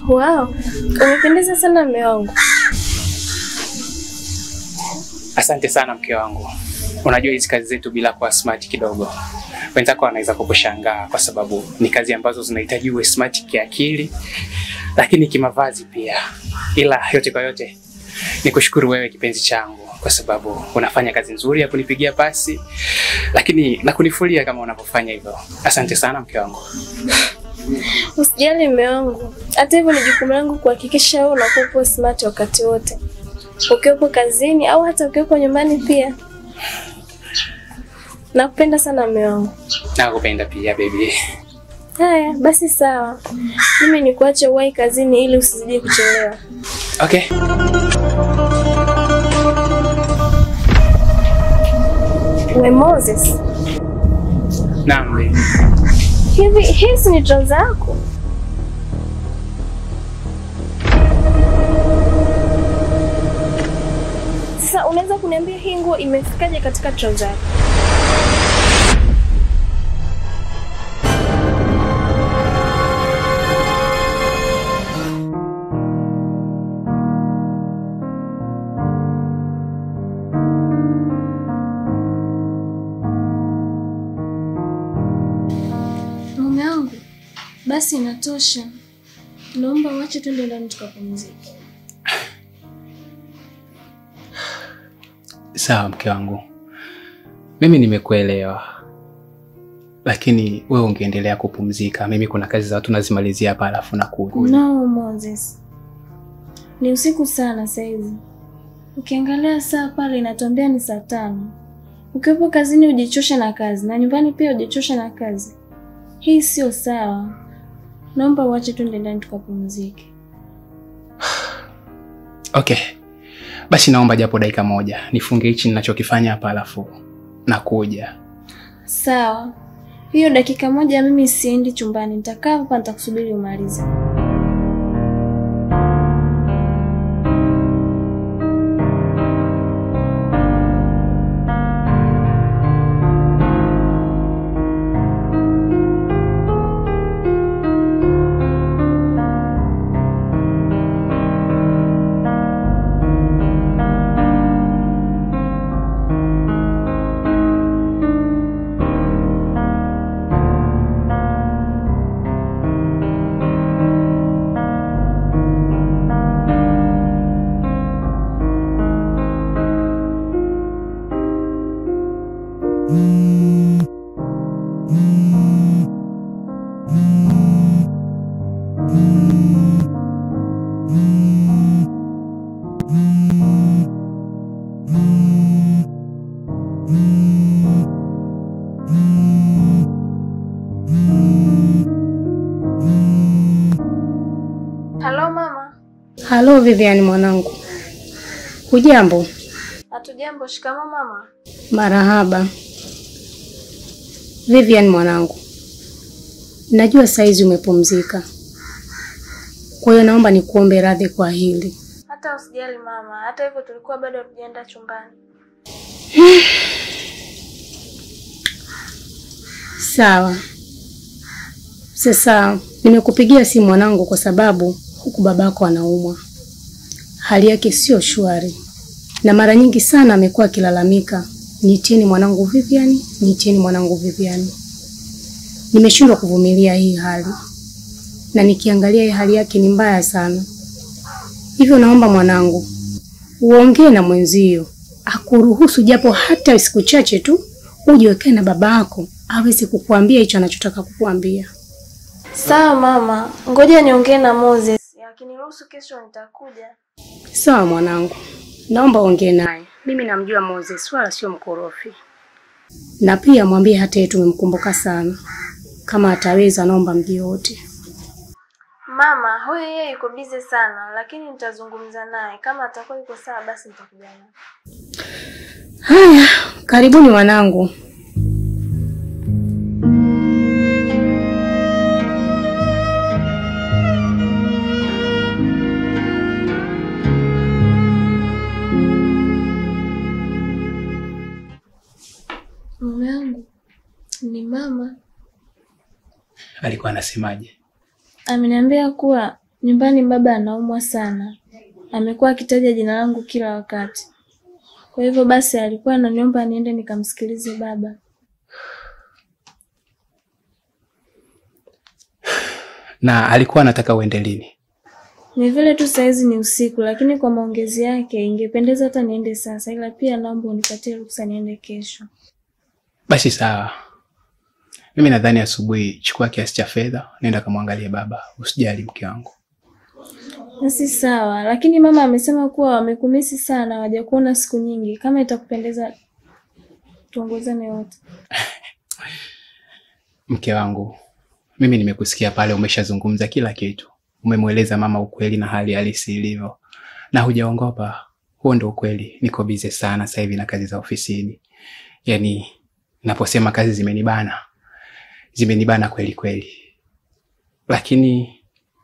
Wow, umependeza sana mume wangu. Asante sana mke wangu. Unajua hizi kazi zetu bila kuwa smart kidogo, wenzako wanaweza kukushangaa kwa sababu ni kazi ambazo zinahitaji uwe smart kiakili, lakini kimavazi pia. Ila yote kwa yote, nikushukuru wewe kipenzi changu kwa sababu unafanya kazi nzuri ya kunipigia pasi, lakini na kunifulia kama unavyofanya hivyo. Asante sana mke wangu. Usijali mume wangu. Hata hivyo ni jukumu langu kuhakikisha wewe unakuwa smart wakati wote. Ukiwepo kazini au hata ukiwepo nyumbani pia. Nakupenda sana mume wangu. Nakupenda pia baby. Haya, basi sawa. Mimi nikuache uwahi kazini ili usizidi kuchelewa. Okay. We Moses. Naam baby. Hizi ni trouser zako? Sasa unaweza kuniambia hii nguo imefikaje katika trouser yako? Mume wangu, basi inatosha. Naomba uache twende ndani tukapumzike. Sawa mke wangu. Mimi nimekuelewa. Lakini wewe ungeendelea kupumzika. Mimi kuna kazi za watu nazimalizia hapa alafu nakuja. No Moses. Ni usiku sana saizi. Ukiangalia saa pale inatuambia ni saa 5. Ukiwepo kazini ujichosha na kazi na nyumbani pia ujichosha na kazi. Hii sio sawa. Naomba uache twende ndani tukapumzike. Okay. Basi naomba japo dakika moja nifunge hichi ninachokifanya hapa alafu nakuja. Sawa. Hiyo dakika moja mimi siendi chumbani. Nitakaa hapa nitakusubiri umalize. Halo mama. Halo Vivian mwanangu. Hujambo? Hatujambo. Shikamoo mama. Marahaba. Vivian mwanangu. Najua saizi umepumzika. Kwa hiyo naomba nikuombe radhi kwa hili. Hata usijali mama. Hata hivyo tulikuwa bado hatujaenda chumbani. Sawa. Sasa nimekupigia simu mwanangu kwa sababu huku babako anaumwa. Hali yake sio shwari. Na mara nyingi sana amekuwa akilalamika, niitieni mwanangu Vivian, niitieni mwanangu Vivian. Nimeshindwa kuvumilia hii hali. Na nikiangalia hii hali yake ni mbaya sana. Hivyo naomba mwanangu uongee na mwenzio, akuruhusu japo hata siku chache tu uje ukae na babako aweze kukuambia hicho anachotaka kukuambia. Sawa mama, ngoja niongee na Moses. Akiniruhusu kesho nitakuja. Sawa mwanangu. Naomba ongee naye. Mimi namjua Moses wala sio mkorofi. Na pia mwambie hata yeye tumemkumbuka sana. Kama ataweza naomba mji wote. Mama, huyu yeye yuko busy sana, lakini nitazungumza naye. Kama atakuwa yuko sawa basi nitakuja naye. Haya, karibuni wanangu. Mume wangu ni mama. Alikuwa anasemaje? Ameniambia kuwa Nyumbani baba anaumwa sana. Amekuwa akitaja jina langu kila wakati. Kwa hivyo basi alikuwa ananiomba niende nikamsikilize baba. Na alikuwa anataka uende lini? Ni vile tu saizi ni usiku, lakini kwa maongezi yake ingependeza hata niende sasa, ila pia naomba unipatie ruhusa niende kesho. Basi sawa. Mimi nadhani asubuhi chukua kiasi cha fedha, nenda kamwangalie baba. Usijali mke wangu. Basi sawa, lakini mama amesema kuwa wamekumisi sana, hawajakuona siku nyingi. Kama itakupendeza tuongozane wote. Mke wangu, mimi nimekusikia pale umeshazungumza kila kitu. Umemweleza mama ukweli na hali halisi ilivyo. Na hujaongopa. Huo ndio ukweli. Niko busy sana sasa hivi na kazi za ofisini. Yaani naposema kazi zimenibana. Zimenibana kweli kweli. Lakini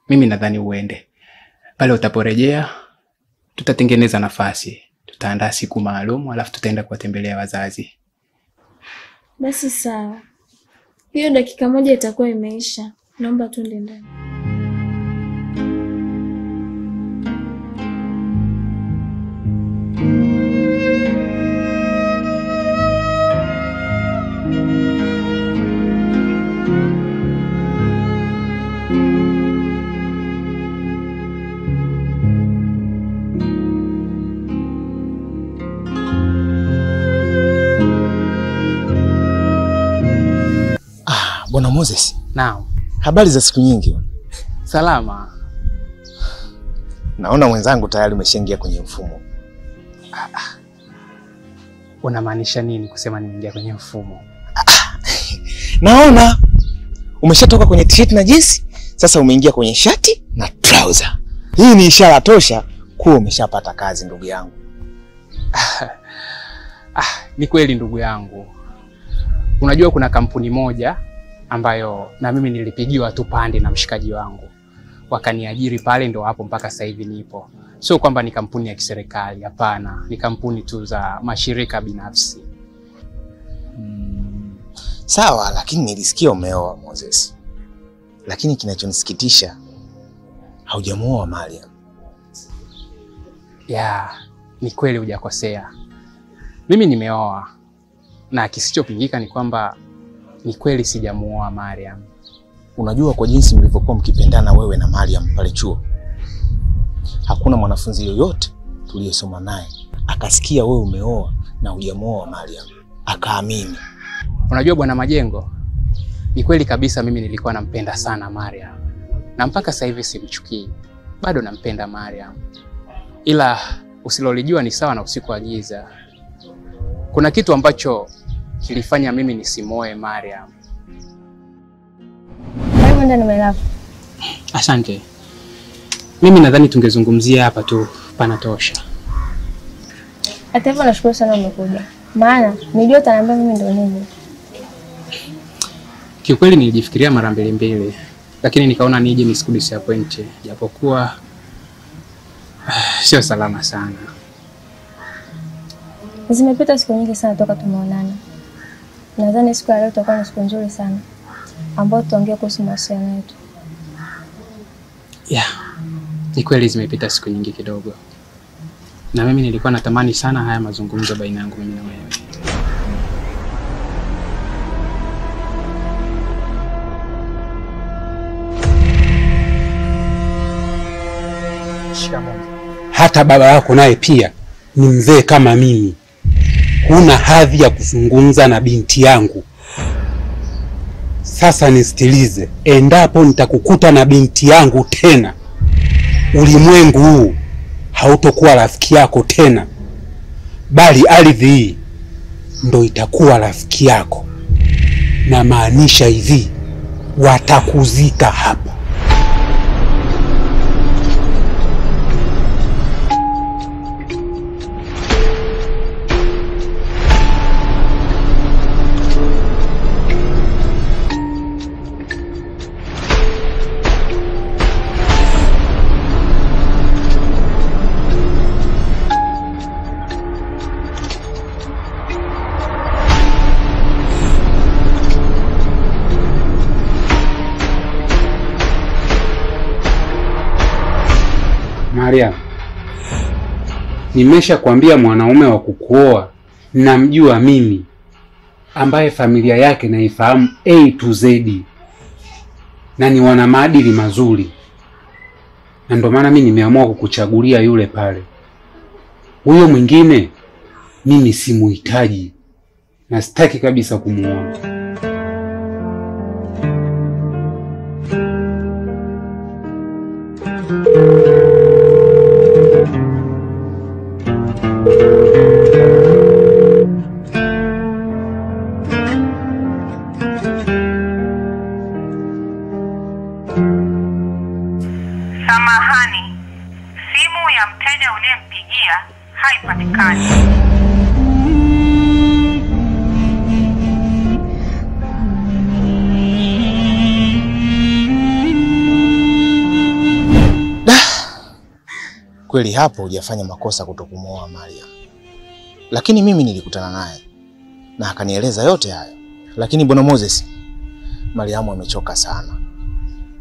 mimi nadhani uende. Pale utaporejea tutatengeneza nafasi. Tutaandaa siku maalum alafu tutaenda kuwatembelea wazazi. Basi sawa. Hiyo dakika moja itakuwa imeisha. Naomba tuende ndani. Bwana Moses. Naam. Habari za siku nyingi? Salama. Naona mwenzangu tayari umeshaingia kwenye mfumo. Unamaanisha nini kusema nimeingia kwenye mfumo? Naona umeshatoka kwenye t-shirt na jeans, sasa umeingia kwenye shati na trouser. Hii ni ishara tosha kuwa umeshapata kazi ndugu yangu. Ni kweli ndugu yangu. Unajua kuna kampuni moja ambayo na mimi nilipigiwa tu pande na mshikaji wangu. Wakaniajiri pale ndo hapo mpaka sasa hivi nipo. Sio kwamba ni kampuni ya kiserikali, hapana. Ni kampuni tu za mashirika binafsi. Sawa, lakini nilisikia umeoa Moses. Lakini kinachonisikitisha haujamuoa Mariam. Ni kweli hujakosea. Mimi nimeoa. Na kisichopingika ni kwamba ni kweli sijamuoa Mariam. Unajua kwa jinsi mlivyokuwa mkipendana wewe na Mariam pale chuo, hakuna mwanafunzi yoyote tuliyesoma naye akasikia wewe umeoa na hujamuoa Mariam akaamini. Unajua Bwana Majengo, ni kweli kabisa mimi nilikuwa nampenda sana Mariam. Na mpaka sasa hivi simchukii. Bado nampenda Mariam. Ila usilolijua ni sawa na usiku wa giza. Kuna kitu ambacho kilifanya mimi nisimoe Mariam. Karibu ndani melafu. Asante. Mimi nadhani tungezungumzia hapa tu panatosha. Hata hivyo nashukuru sana umekuja. Maana nilijua utaniambia mimi ndo nini. Kiukweli nilijifikiria mara mbili, lakini nikaona nije nisikudisappoint japokuwa sio salama sana. Zimepita siku nyingi sana toka tumeonana. Nadhani siku ya leo itakuwa ni siku nzuri sana ambayo tutaongea kuhusu mahusiano yetu. Ni kweli zimepita siku nyingi kidogo. Na mimi nilikuwa natamani sana haya mazungumzo baina yangu mimi na wewe. Hata baba yako naye pia ni mzee kama mimi. Huna hadhi ya kuzungumza na binti yangu. Sasa nisikilize, endapo nitakukuta na binti yangu tena, ulimwengu huu hautokuwa rafiki yako tena, bali ardhi hii ndo itakuwa rafiki yako. Na maanisha hivi, watakuzika hapa. Mariam, nimesha kuambia mwanaume wa kukuoa namjua mimi, ambaye familia yake naifahamu A to Z, na ni wana maadili mazuri, na ndio maana mimi nimeamua kukuchagulia yule pale. Huyo mwingine mimi simuhitaji na sitaki kabisa kumuona. Samahani, simu ya mteja uliyempigia haipatikani. Kweli hapo hujafanya makosa kutokumuoa Mariam. Lakini mimi nilikutana naye na akanieleza yote hayo. Lakini bwana Moses, Mariam amechoka sana.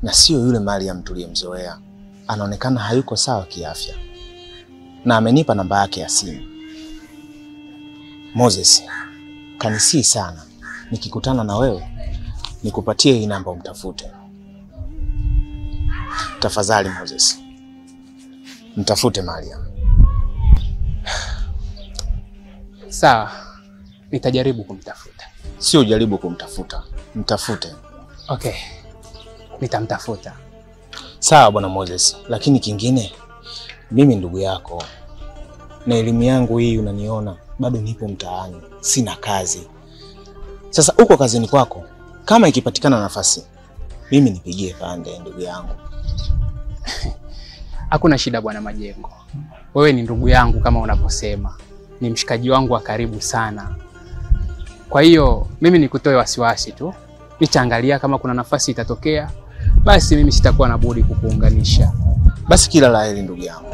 Na sio yule Mariam tuliyemzoea. Anaonekana hayuko sawa kiafya. Na amenipa namba yake ya simu. Moses, kanisii sana. Nikikutana na wewe nikupatie hii namba umtafute. Tafadhali Moses, mtafute Mariam. Sawa, nitajaribu kumtafuta. Sio jaribu kumtafuta, mtafute. Okay, nitamtafuta. Sawa bwana Moses, lakini kingine, mimi ndugu yako. Na elimu yangu hii unaniona, bado nipo mtaani, sina kazi. Sasa uko kazini kwako, kama ikipatikana nafasi, mimi nipigie pande ndugu yangu. Hakuna shida bwana Majengo. Wewe ni ndugu yangu kama unavyosema. Ni mshikaji wangu wa karibu sana. Kwa hiyo mimi nikutoe wasiwasi tu. Nitaangalia kama kuna nafasi itatokea, basi mimi sitakuwa na budi kukuunganisha. Basi kila la heri ndugu yangu.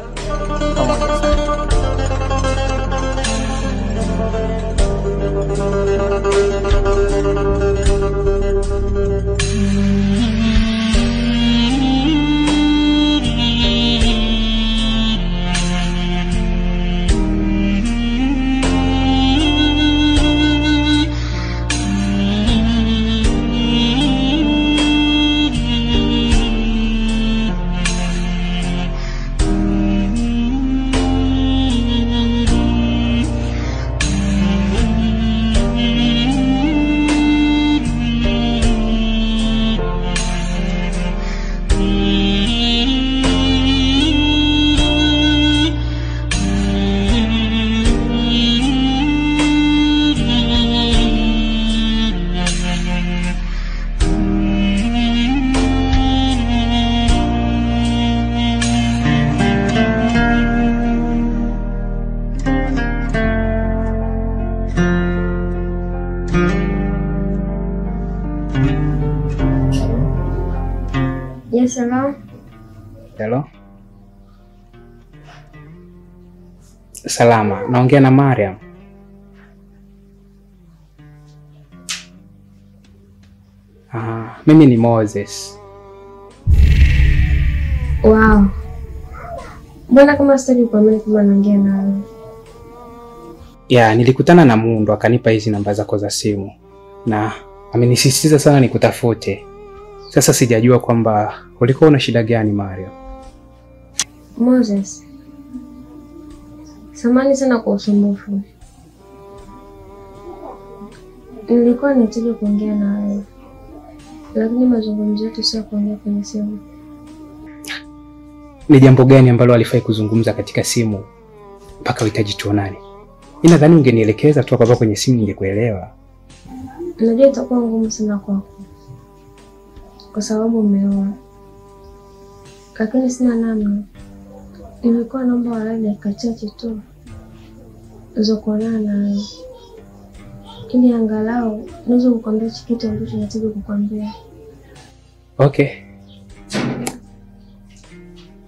Pamoja sana. Yes, hello. Hello? Salama, naongea na Mariam. Mimi ni Moses. Wow. Mbona kama sitaki kuamini kama naongea nawe? Ya, nilikutana na Mundu akanipa hizi namba zako za simu. Na amenisisitiza sana nikutafute. Sasa sijajua kwamba ulikuwa una shida gani Mariam. Moses. Samahani sana kwa usumbufu. Nilikuwa nitaka kuongea na wewe. Lakini mazungumzo yetu sio kuongea kwenye simu. Ni jambo gani ambalo alifai kuzungumza katika simu mpaka uhitaji tuonane? Mimi nadhani ungenielekeza tu hapa kwenye simu ningekuelewa. Najua itakuwa ngumu sana kwako. Kwa sababu umeoa. Lakini sina namna. Nilikuwa naomba walai dakika chache tu za kuonana na wewe. Ili angalau niweze kukwambia kitu ambacho nataka kukwambia. Okay.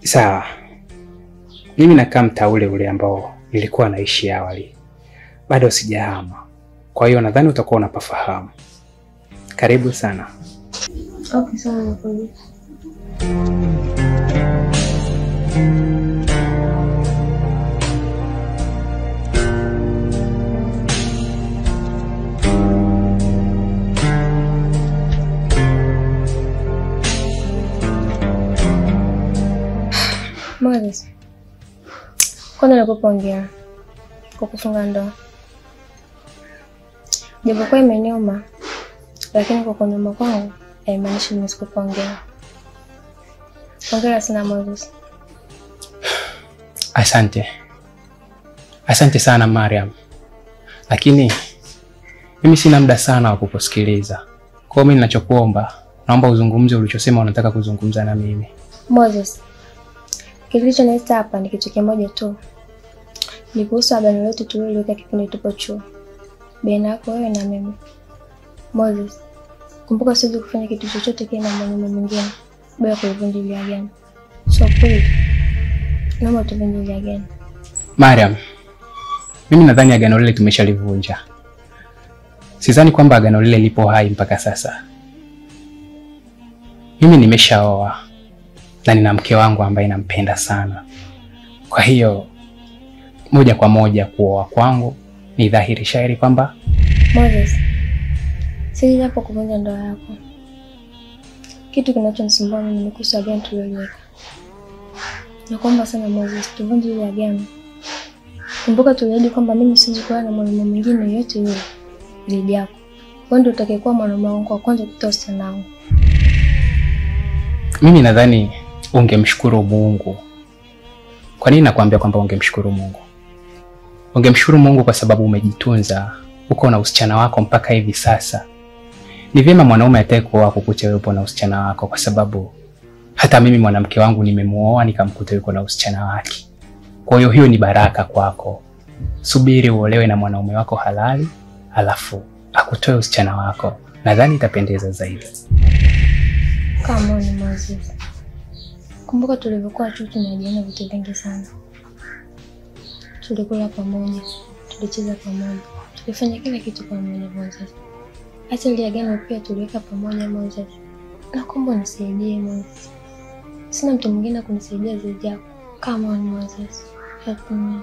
Sawa. Mimi nakaa mtaa ule ambao nilikuwa naishi awali. Bado sijahama. Kwa hiyo nadhani utakuwa unapafahamu. Karibu sana. Okay, sawa nakuja. Moses, kwanza nakupongeza kwa kufunga ndoa. Japokuwa imeniuma, lakini kwa kunyuma kwangu haimaanishi nisikupongeza. Hongera sana Moses. Asante sana Mariam. Lakini mimi sina muda sana wa kukusikiliza. Kwa hiyo mimi ninachokuomba, naomba uzungumze ulichosema unataka kuzungumza na mimi. Moses, kilichonileta hapa ni kitu kimoja tu. Ni kuhusu agano letu tuliloweka kipindi tupo chuo. Baina yako wewe na mimi. Moses, kumbuka siwezi kufanya kitu chochote kile na mwanaume mwingine bila kulivunja ile agano. So please, naomba tuvunje ile agano. Mariam, mimi nadhani agano lile tumeshalivunja. Sidhani kwamba agano lile lipo hai mpaka sasa. Mimi nimeshaoa na nina mke wangu ambaye nampenda sana. Kwa hiyo moja kwa moja kuoa kwangu ni dhahiri shairi kwamba Moses, sisi hapo kuvunja ndoa yako. Kitu kinachonisumbua mimi ni kuhusu agano tuliloweka. Nakuomba sana Moses, tuvunje ile agano. Kumbuka tuliahidi kwamba mimi siwezi kuwa na mwanaume mwingine yote yule zaidi yako. Wewe ndio utakayekuwa mwanaume wangu wa kwanza kutoa sana wangu. Mimi nadhani ungemshukuru Mungu. Kwa nini nakwambia kwamba ungemshukuru Mungu? Ungemshukuru Mungu kwa sababu umejitunza, uko na usichana wako mpaka hivi sasa. Ni vyema mwanaume atakayeoa kukute wewe upo na usichana wako, kwa sababu hata mimi mwanamke wangu nimemuoa nikamkuta yuko na usichana wake. Kwa hiyo ni baraka kwako. Subiri uolewe na mwanaume wako halali, alafu akutoe usichana wako. Nadhani itapendeza zaidi. Come on Moses. Kumbuka tulivyokuwa chuo tunajiana vitu vingi sana. Tulikula pamoja, tulicheza pamoja, tulifanya kila kitu pamoja Moses. Hata ile agano pia tuliweka pamoja Moses. Nakuomba unisaidie Moses. Sina mtu mwingine kunisaidia zaidi yako. Come on Moses. Help me.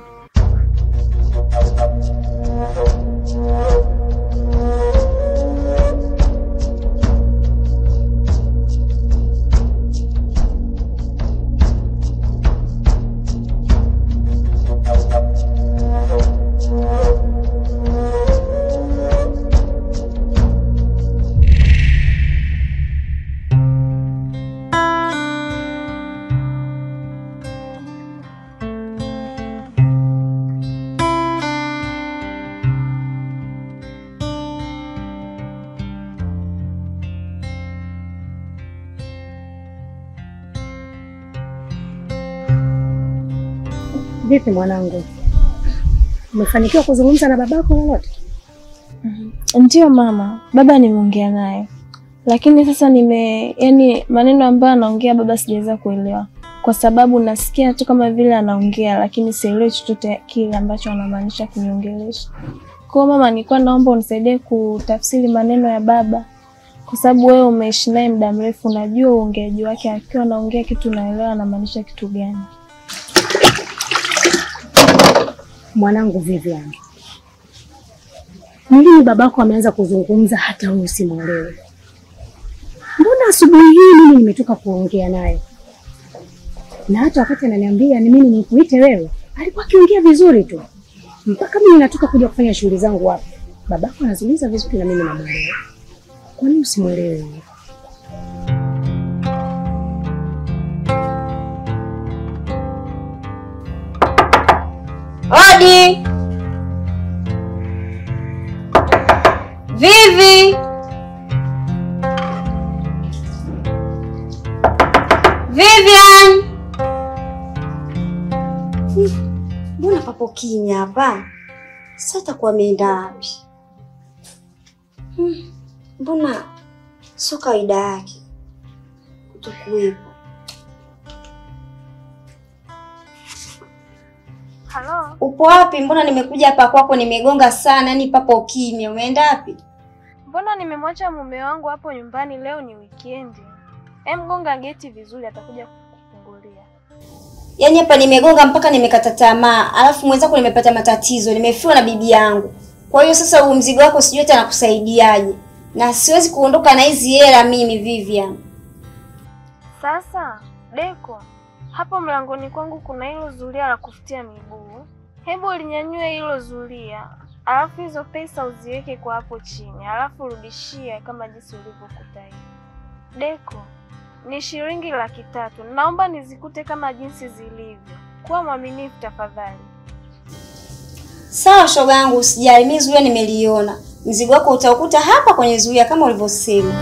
Vipi mwanangu? Umefanikiwa kuzungumza na babako lolote? Ndio mama, baba nimeongea naye. Lakini sasa maneno ambayo anaongea baba sijaweza kuelewa. Kwa sababu nasikia tu kama vile anaongea lakini sielewi chochote kile ambacho anamaanisha kuniongelesha. Kwa mama, nilikuwa naomba unisaidie kutafsiri maneno ya baba. Kwa sababu wewe umeishi naye muda mrefu, unajua uongeaji wake, akiwa anaongea kitu unaelewa anamaanisha kitu gani. Mwanangu Vivian, ni lini babako ameanza kuzungumza hata wewe usimuelewe? Mbona asubuhi hii mimi nimetoka kuongea naye? Na hata wakati ananiambia ni mimi nikuite wewe, alikuwa akiongea vizuri tu. Mpaka mimi natoka kuja kufanya shughuli zangu hapa, babako anazungumza vizuri na mimi namuelewa. Kwa nini usimuelewe? Odi! Vivi! Vivian! Mbona papo kimya hapa? Sasa atakuwa ameenda wapi? Mbona sio kawaida yake kutokuwepo? Hello? Upo wapi? Mbona nimekuja hapa kwako nimegonga sana, yani papo kimya. Umeenda wapi? Mbona nimemwacha mume wangu hapo nyumbani, leo ni weekend. Gonga geti vizuri atakuja kufungulia. Yaani hapa nimegonga mpaka nimekata tamaa, alafu mwenzako nimepata matatizo, nimefiwa na bibi yangu. Kwa hiyo sasa huu mzigo wako sijui hata nakusaidiaje. Na siwezi kuondoka na hizi hela mimi Vivian. Sasa, Deko, Hapo mlangoni kwangu kuna hilo zulia la kufutia miguu. Hebu linyanyue hilo zulia, alafu hizo pesa uziweke kwa hapo chini, alafu rudishia kama jinsi ulivyokuta hiyo. Deko, ni shilingi 300. Naomba nizikute kama jinsi zilivyo. Kuwa mwaminifu tafadhali. Sawa shoga yangu, usijali, mimi zulia nimeliona. Mzigo wako utaukuta hapa kwenye zulia kama ulivyosema.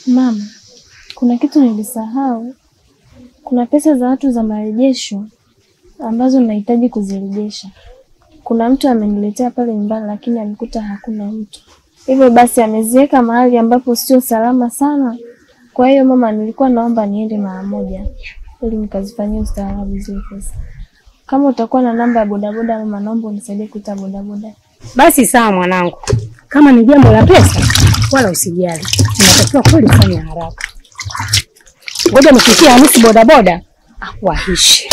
Mama, kuna kitu nilisahau. Kuna pesa za watu za marejesho ambazo nahitaji kuzirejesha. Kuna mtu ameniletea pale nyumbani lakini amekuta hakuna mtu. Hivyo basi ameziweka mahali ambapo sio salama sana. Kwa hiyo mama, nilikuwa naomba niende mara moja ili nikazifanyie ustaarabu zile pesa. Kama utakuwa na namba ya bodaboda mama, naomba unisaidie kuita bodaboda. Basi sawa mwanangu. Kama ni jambo la pesa wala usijali. Unatakiwa kweli fanya haraka. Ngoja nifikie Hamisi bodaboda akuahishe.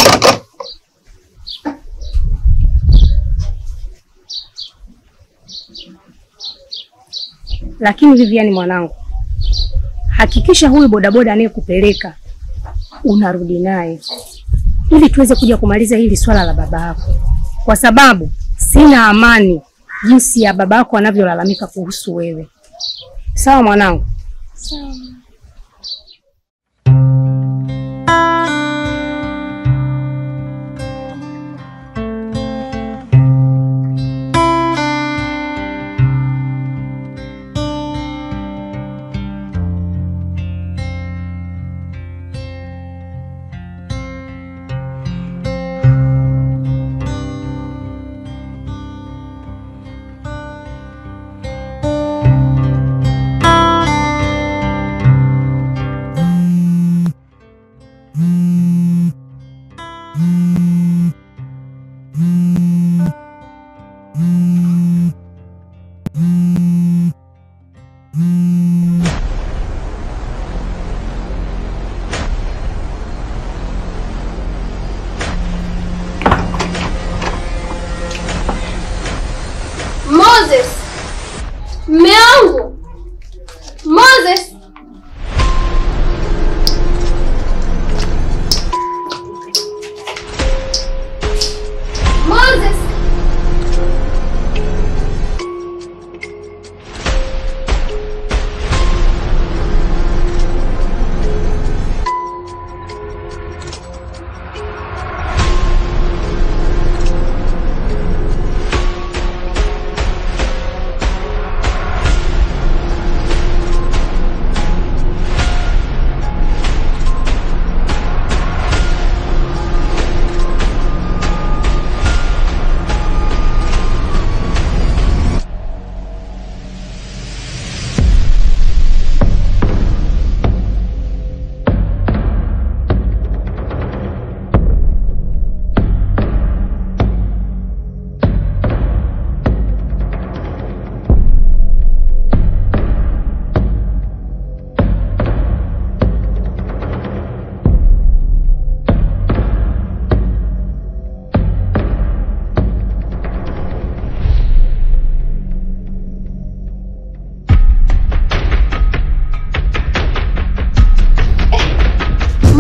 Lakini Vivian mwanangu, hakikisha huyu bodaboda anayekupeleka unarudi naye ili tuweze kuja kumaliza hili swala la baba yako, kwa sababu sina amani jinsi ya baba yako anavyolalamika kuhusu wewe. Sawa mwanangu? Sawa. Moses! Mume wangu! Moses! Moses!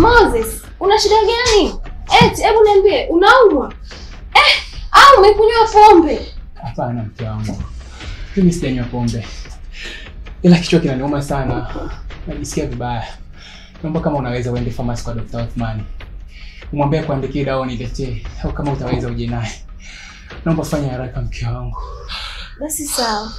Moses, una shida gani? Hebu niambie, unaumwa? Au umekunywa pombe? Hapana mke wangu. Mimi sijanywa pombe. Ila kichwa kinaniuma sana. Najisikia vibaya. Naomba kama unaweza uende pharmacy kwa Dr. Othman. Umwambie kuandikia dawa niletee, au kama utaweza uje naye. Naomba fanya haraka mke wangu. Basi sawa.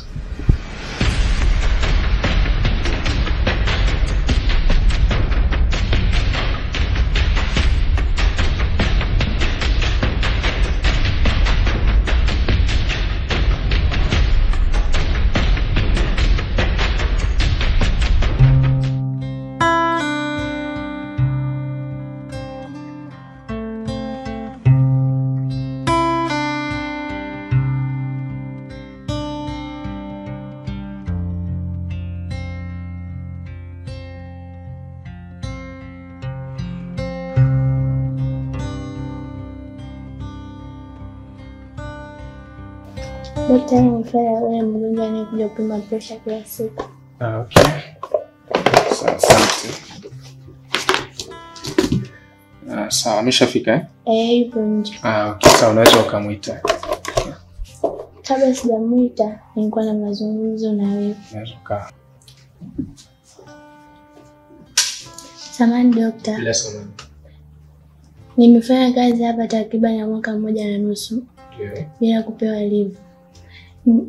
Daktari anifanya yule mgonjwa anayekuja kupima pressure kila siku. Okay. Asante. Sawa, ameshafika Yupo nje. Okay, sawa, unaweza ukamuita. Kabla sijamuita, nilikuwa na mazungumzo na wewe. Unaweza kaa. Samahani dokta. Bila samahani. Nimefanya kazi hapa takriban ya mwaka 1.5. Bila kupewa leave.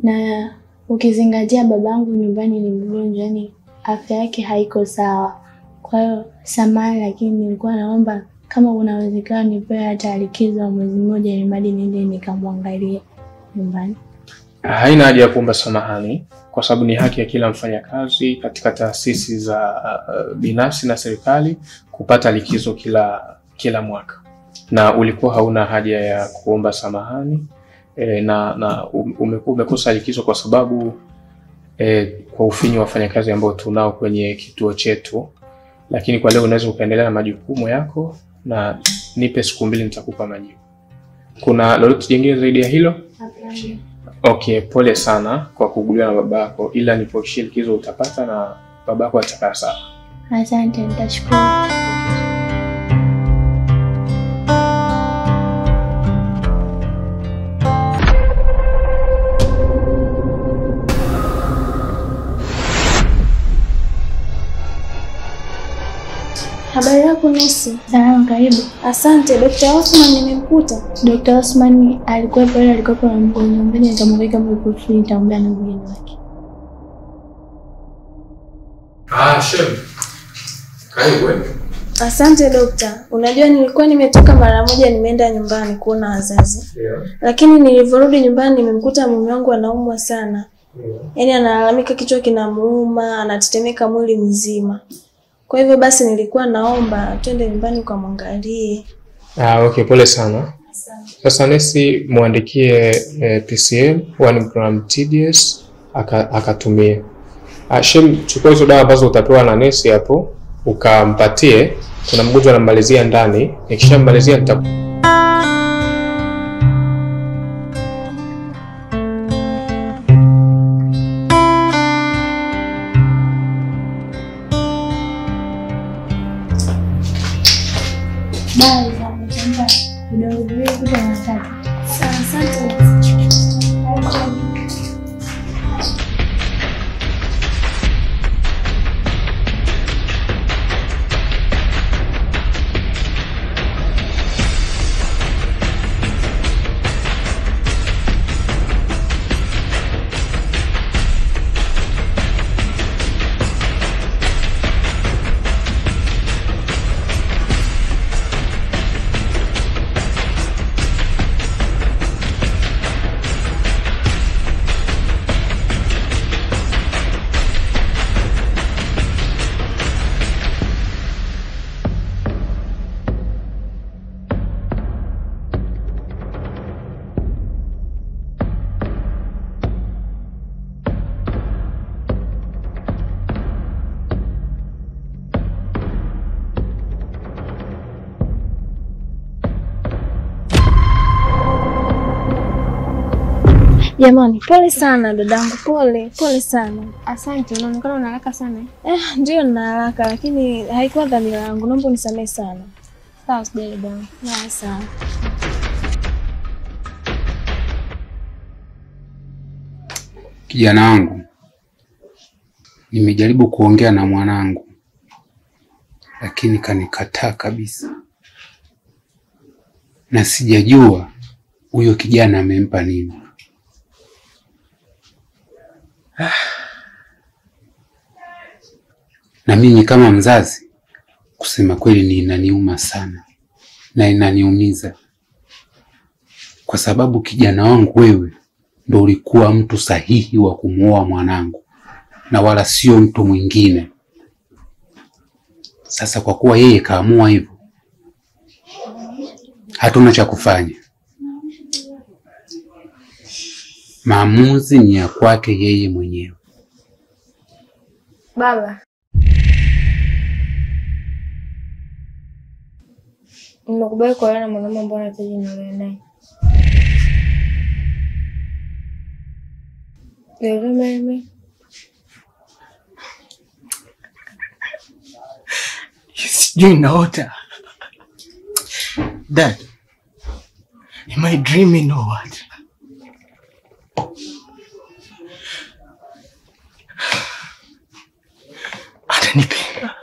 Na ukizingatia babangu nyumbani ni mgonjwa, yani afya yake haiko sawa. Kwa hiyo samahani, lakini nilikuwa naomba kama unawezekana nipewe hata likizo ya mwezi mmoja ili mradi niende nikamwangalia nyumbani. Haina haja ya kuomba samahani kwa sababu ni haki ya kila mfanyakazi katika taasisi za binafsi na serikali kupata likizo kila mwaka. Na ulikuwa hauna haja ya kuomba samahani na umekosa likizo kwa sababu kwa ufinyu wa wafanyakazi ambao tunao kwenye kituo chetu. Lakini kwa leo unaweza ukaendelea na majukumu yako na nipe siku 2 nitakupa majibu. Kuna lolote jingine zaidi ya hilo? Hapana. Okay, pole sana kwa kuguliwa na babako, ila nipoishie likizo utapata na babako atakaa sawa. Asante, nitashukuru. Habari yako nesi? Salama, karibu. Asante. Dr. Osman nimemkuta. Dr. Osman alikuwa na mgonjwa mwingine, nikamweka microphone nitaongea na mgeni wake. Shem. Karibu. Asante dokta. Unajua nilikuwa nimetoka mara moja nimeenda nyumbani kuona wazazi. Lakini nilivyorudi nyumbani nimemkuta mume wangu anaumwa sana. Yaani analalamika kichwa kinamuuma, anatetemeka mwili mzima. Kwa hivyo basi nilikuwa naomba twende nyumbani ukamwangalie. Okay, pole sana. Sasa nesi muandikie PCM 1 gram TDS akatumie. Shem, chukua hizo dawa ambazo utapewa na nesi hapo ukampatie. Kuna mgonjwa anamalizia ndani. Nikishamalizia Jamani, pole sana dadangu, pole sana. Asante, unaonekana una haraka sana. Ndio nina haraka lakini haikuwa dhamira yangu. Naomba unisamehe sana. Sawa, usijali dadangu. Sawa. Kijana wangu, nimejaribu kuongea na mwanangu lakini kanikataa kabisa. Na sijajua huyo kijana amempa nini. Na mimi kama mzazi kusema kweli ni inaniuma sana na inaniumiza. Kwa sababu kijana wangu wewe ndo ulikuwa mtu sahihi wa kumuoa mwanangu na wala sio mtu mwingine. Sasa kwa kuwa yeye kaamua hivyo, hatuna cha kufanya. Maamuzi ni ya kwake yeye mwenyewe. Baba, nimekubali kuolewa na mwanaume ambaye anahitaji niolewe naye. Sijui naota. Dad, am I dreaming or what? Atanipenda.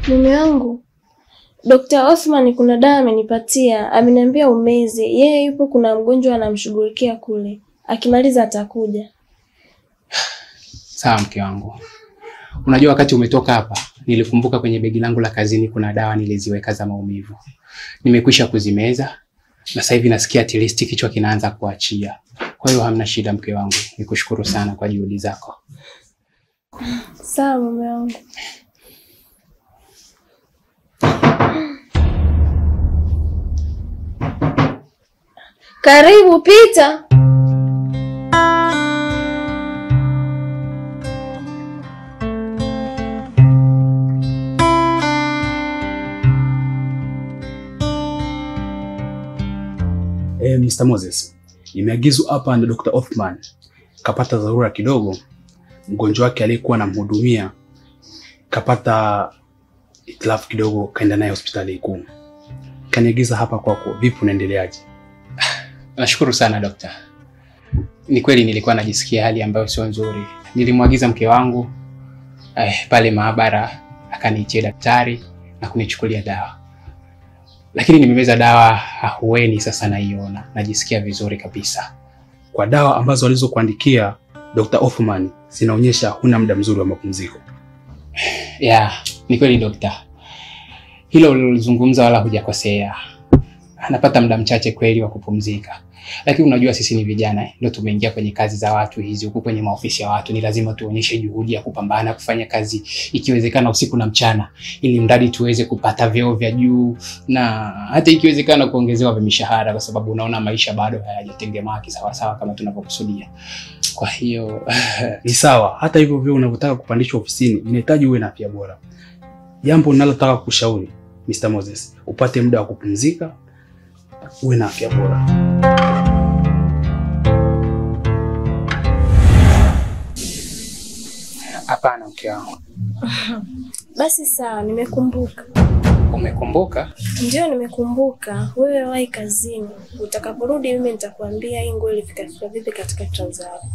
Mume wangu, Dr. Othman kuna dawa amenipatia, ameniambia umeze. Yeye yupo, kuna mgonjwa anamshughulikia kule. Akimaliza atakuja. Sawa mke wangu. Unajua wakati umetoka hapa, nilikumbuka kwenye begi langu la kazini kuna dawa niliziweka za maumivu. Nimekwisha kuzimeza na sasa hivi nasikia at least kichwa kinaanza kuachia. Kwa hiyo hamna shida mke wangu. Nikushukuru sana kwa juhudi zako. Sawa mume wangu. Karibu, pita. Mr. Moses, nimeagizwa hapa na Dr. Othman. Kapata dharura kidogo. Mgonjwa wake aliyekuwa anamhudumia kapata itilafu kidogo, kaenda naye hospitali kuu. Kaniagiza hapa kwako. Vipi, unaendeleaje? Nashukuru sana dokta. Ni kweli nilikuwa najisikia hali ambayo sio nzuri. Nilimwagiza mke wangu pale maabara akaniitia daktari na kunichukulia dawa. Lakini nimemeza dawa ahueni sasa naiona. Najisikia vizuri kabisa. Kwa dawa ambazo alizokuandikia Dr. Othman zinaonyesha huna muda mzuri wa mapumziko. Ni kweli dokta. Hilo ulilozungumza wala hujakosea. Anapata muda mchache kweli wa kupumzika. Lakini unajua sisi ni vijana, ndio tumeingia kwenye kazi za watu hizi, huko kwenye maofisi ya watu. Ni lazima tuonyeshe juhudi ya kupambana kufanya kazi ikiwezekana usiku na mchana, ili mradi tuweze kupata vyeo vya juu na hata ikiwezekana kuongezewa vya mishahara, kwa sababu unaona maisha bado hayajatengemaki sawa sawa kama tunavyokusudia. Kwa hiyo ni sawa. Hata hivyo vile unavyotaka kupandishwa ofisini, inahitaji uwe na afya bora. Jambo ninalotaka kukushauri Mr. Moses, upate muda wa kupumzika, uwe na afya bora. Hapana mke wangu. Basi sawa, nimekumbuka. Umekumbuka? Ndio nimekumbuka. Wewe wahi kazini. Utakaporudi mimi nitakwambia hii nguo ilifika vipi katika trouser yako.